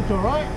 It's all right.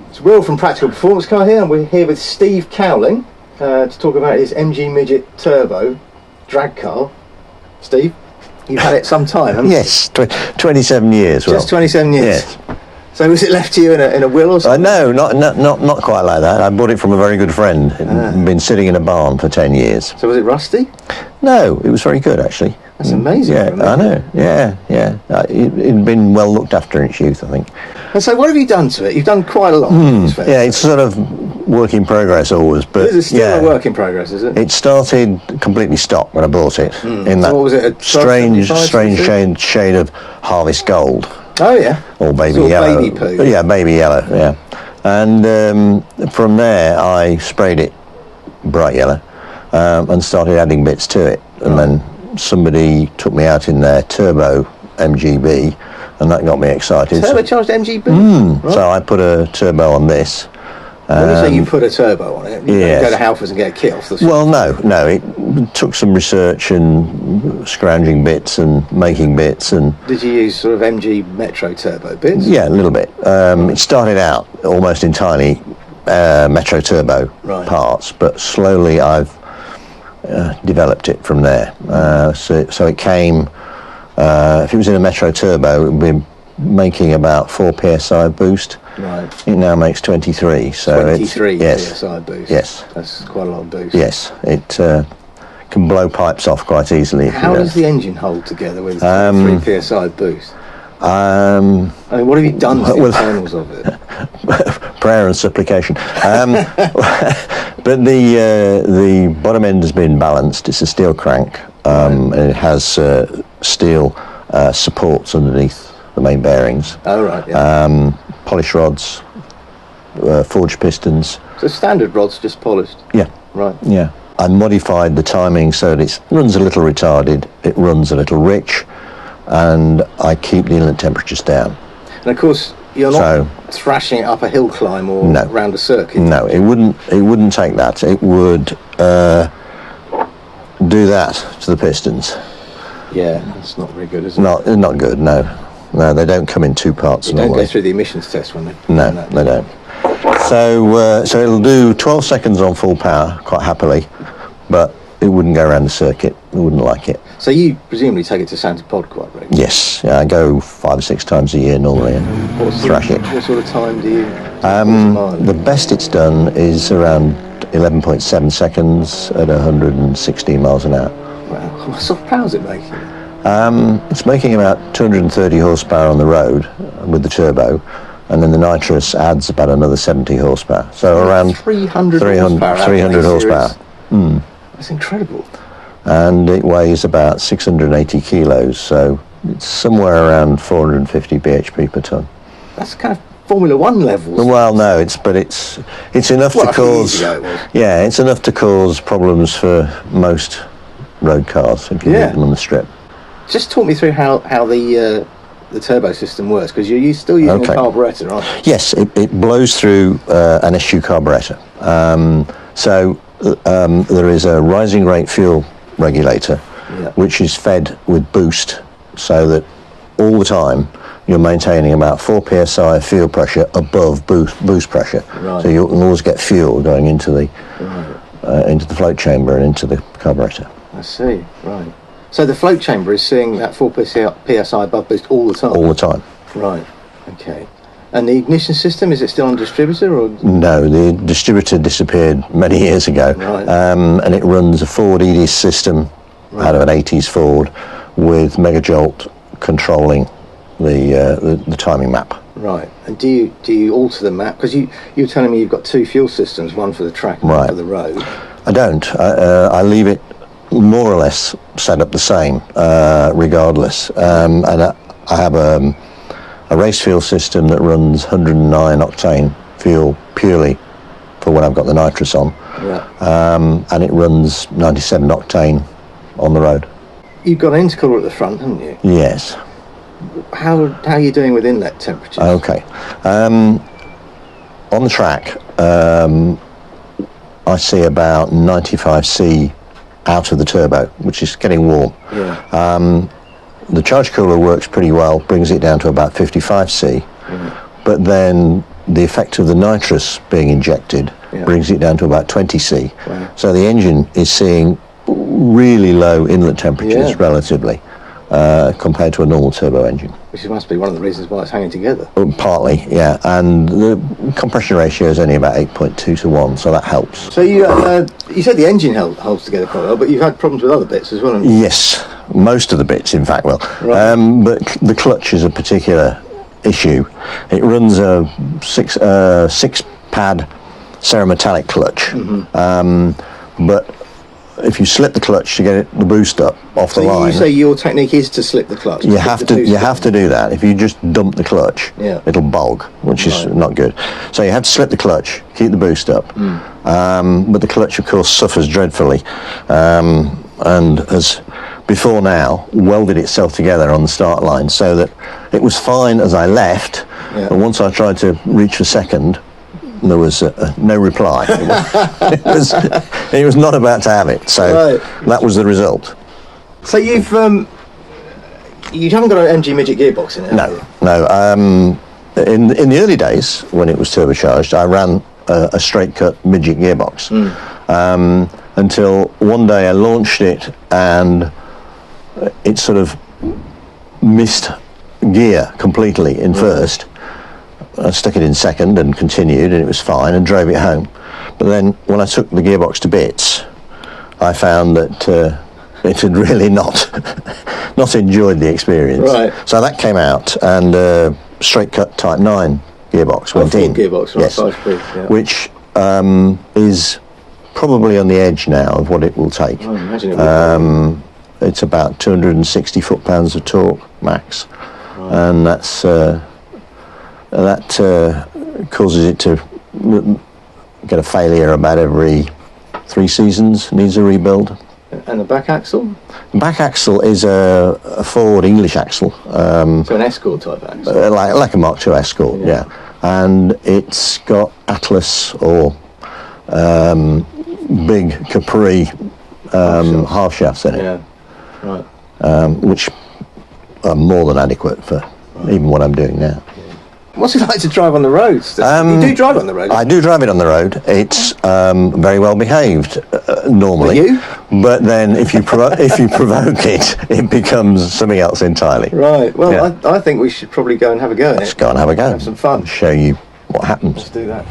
It's Will from Practical Performance Car here, and we're here with Steve Cowling to talk about his MG Midget Turbo drag car. Steve, you've had it some time, haven't you? Yes, 27 years. Just 27 years? Yes. So was it left to you in a will or something? No, not quite like that. I bought it from a very good friend. It'd been sitting in a barn for 10 years. So was it rusty? No, it was very good actually. That's amazing. Yeah, I know. Yeah. It'd been well looked after in its youth, I think. And so what have you done to it? You've done quite a lot. Yeah, it's sort of work in progress always, but Is it still a work in progress, is it? It started completely stock when I bought it. In that what was it, a strange 1275 shade of harvest gold. Oh yeah. Or baby Sort of yellow. baby poo. Yeah, baby yellow, yeah. And from there I sprayed it bright yellow and started adding bits to it. And then somebody took me out in their turbo MGB, and that got me excited. Turbocharged MGB? Right. So I put a turbo on this. When you say you put a turbo on it, you don't go to Halfords and get a kit off the... Well, no, it took some research and scrounging bits and making bits. And did you use sort of MG Metro turbo bits? Yeah, a little bit. It started out almost entirely Metro turbo parts, but slowly I've developed it from there. So it came, if it was in a Metro turbo, it would be making about 4 psi boost. Right. It now makes 23. So 23 it's, psi boost. Yes. That's quite a lot of boost. Yes. It can blow pipes off quite easily. How does the engine hold together with 3 psi boost? I mean, what have you done to the internals of it? Prayer and supplication. But the bottom end has been balanced. It's a steel crank, and it has steel supports underneath the main bearings. Oh right. Yeah. Polish rods, forged pistons. So standard rods, just polished. Yeah. Right. Yeah. I modified the timing so that it runs a little retarded, it runs a little rich, and I keep the inlet temperatures down. And of course, you're not thrashing it up a hill climb or around a circuit. No, it wouldn't take that. It would do that to the pistons. Yeah, that's not very good, is it? Not good. No, they don't come in 2 parts. They don't go through the emissions test when they. No, they don't. So it'll do 12 seconds on full power quite happily, but it wouldn't go around the circuit. It wouldn't like it. So you presumably take it to Santa Pod quite regularly? Yes, I go 5 or 6 times a year normally and thrash it. What sort of time do you? The best it's done is around 11.7 seconds at 116 miles an hour. Wow. What sort of power is it making? It's making about 230 horsepower on the road with the turbo, and then the nitrous adds about another 70 horsepower. So around 300 horsepower. That's incredible. And it weighs about 680 kilos, so it's somewhere around 450 bhp per tonne. That's kind of Formula One levels. Well, no, it's enough to cause. Yeah, it's enough to cause problems for most road cars if you get them on the strip. Just talk me through how the turbo system works, because you're still using a carburettor, aren't you? Yes, it blows through an SU carburettor. So there is a rising rate fuel regulator, which is fed with boost, so that all the time you're maintaining about 4 psi fuel pressure above boost pressure. Right. So you can always get fuel going into the float chamber and into the carburettor. I see. Right. So the float chamber is seeing that 4 psi above boost all the time? All the time. Right, okay. And the ignition system, is it still on distributor? Or? No, the distributor disappeared many years ago. Right. And it runs a Ford EDIS system out of an 80s Ford with megajolt controlling the timing map. Right. And do you alter the map? Because you were telling me you've got two fuel systems, one for the track and one for the road. I don't. I leave it more or less set up the same, regardless. And I have a race fuel system that runs 109 octane fuel purely for when I've got the nitrous on. Yeah. And it runs 97 octane on the road. You've got an intercooler at the front, haven't you? Yes. How are you doing with inlet temperatures? Okay. On the track, I see about 95C out of the turbo, which is getting warm. Yeah. The charge cooler works pretty well, brings it down to about 55C, but then the effect of the nitrous being injected brings it down to about 20C. Wow. So the engine is seeing really low inlet temperatures relatively, compared to a normal turbo engine. Which must be one of the reasons why it's hanging together. Partly, yeah, and the compression ratio is only about 8.2 to 1, so that helps. So you said the engine holds together quite well, but you've had problems with other bits as well, haven't you? Yes, most of the bits, in fact, will. Right. But the clutch is a particular issue. It runs a six-pad cerometallic clutch, but if you slip the clutch to get the boost up off the line. So you say your technique is to slip the clutch? You have to do that. If you just dump the clutch, it'll bog, which is not good. So you have to slip the clutch, keep the boost up. But the clutch, of course, suffers dreadfully, and has before now welded itself together on the start line, so that it was fine as I left, and once I tried to reach for second, there was no reply. It was not about to have it, so that was the result. So you haven't got an MG Midget gearbox in it, have you? No. In the early days, when it was turbocharged, I ran a straight cut Midget gearbox, until one day I launched it and it sort of missed gear completely in first. I stuck it in second and continued, and it was fine, and drove it home. But then when I took the gearbox to bits, I found that it had really not enjoyed the experience. Right. So that came out, and straight cut Type 9 gearbox went in. Gearbox, right? Yes. 5-speed, which is probably on the edge now of what it will take. I imagine it would. It's about 260 foot-pounds of torque max, and that's that causes it to get a failure about every 3 seasons, needs a rebuild. And the back axle? The back axle is a forward English axle. So an Escort type axle? Like a Mark II Escort, yeah. And it's got Atlas or big Capri half shafts in it. Yeah, right. Which are more than adequate for even what I'm doing now. What's it like to drive on the roads? You do drive on the road? I do drive it on the road. It's very well behaved normally. You? But then if you provoke it, it becomes something else entirely. Right. Well, I think we should probably go and have a go. Let's go and have a go. Have some fun. Show you what happens. Let's do that.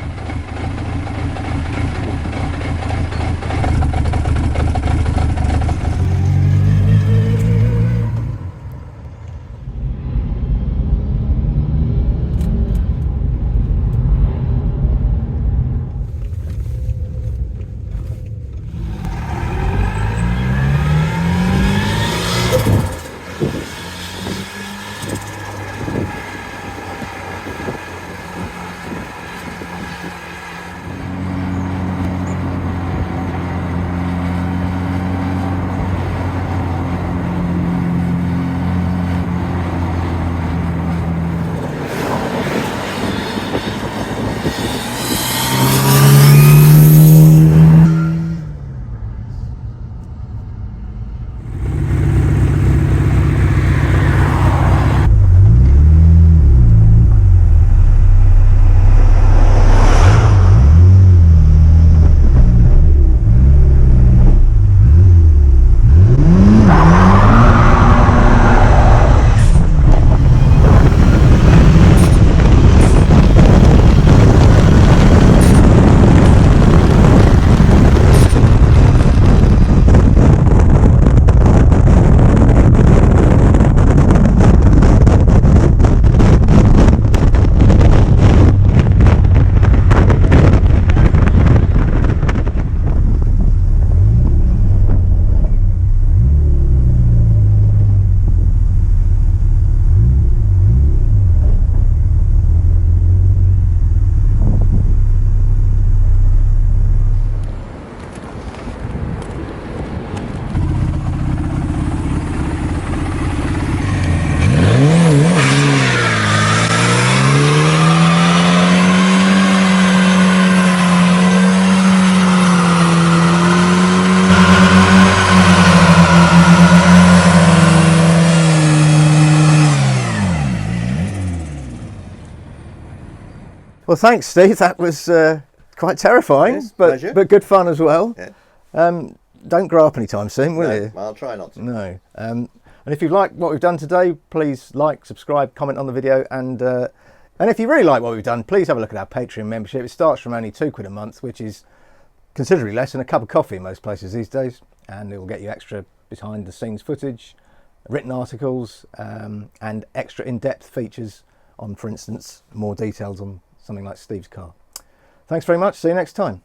Well, thanks, Steve. That was quite terrifying, Yes, but good fun as well. Yeah. Don't grow up anytime soon, will No, you? I'll try not to. No. And if you've liked what we've done today, please like, subscribe, comment on the video, and if you really like what we've done, please have a look at our Patreon membership. It starts from only £2 a month, which is considerably less than a cup of coffee in most places these days, and it will get you extra behind the scenes footage, written articles, and extra in-depth features on, for instance, more details on something like Steve's car. Thanks very much. See you next time.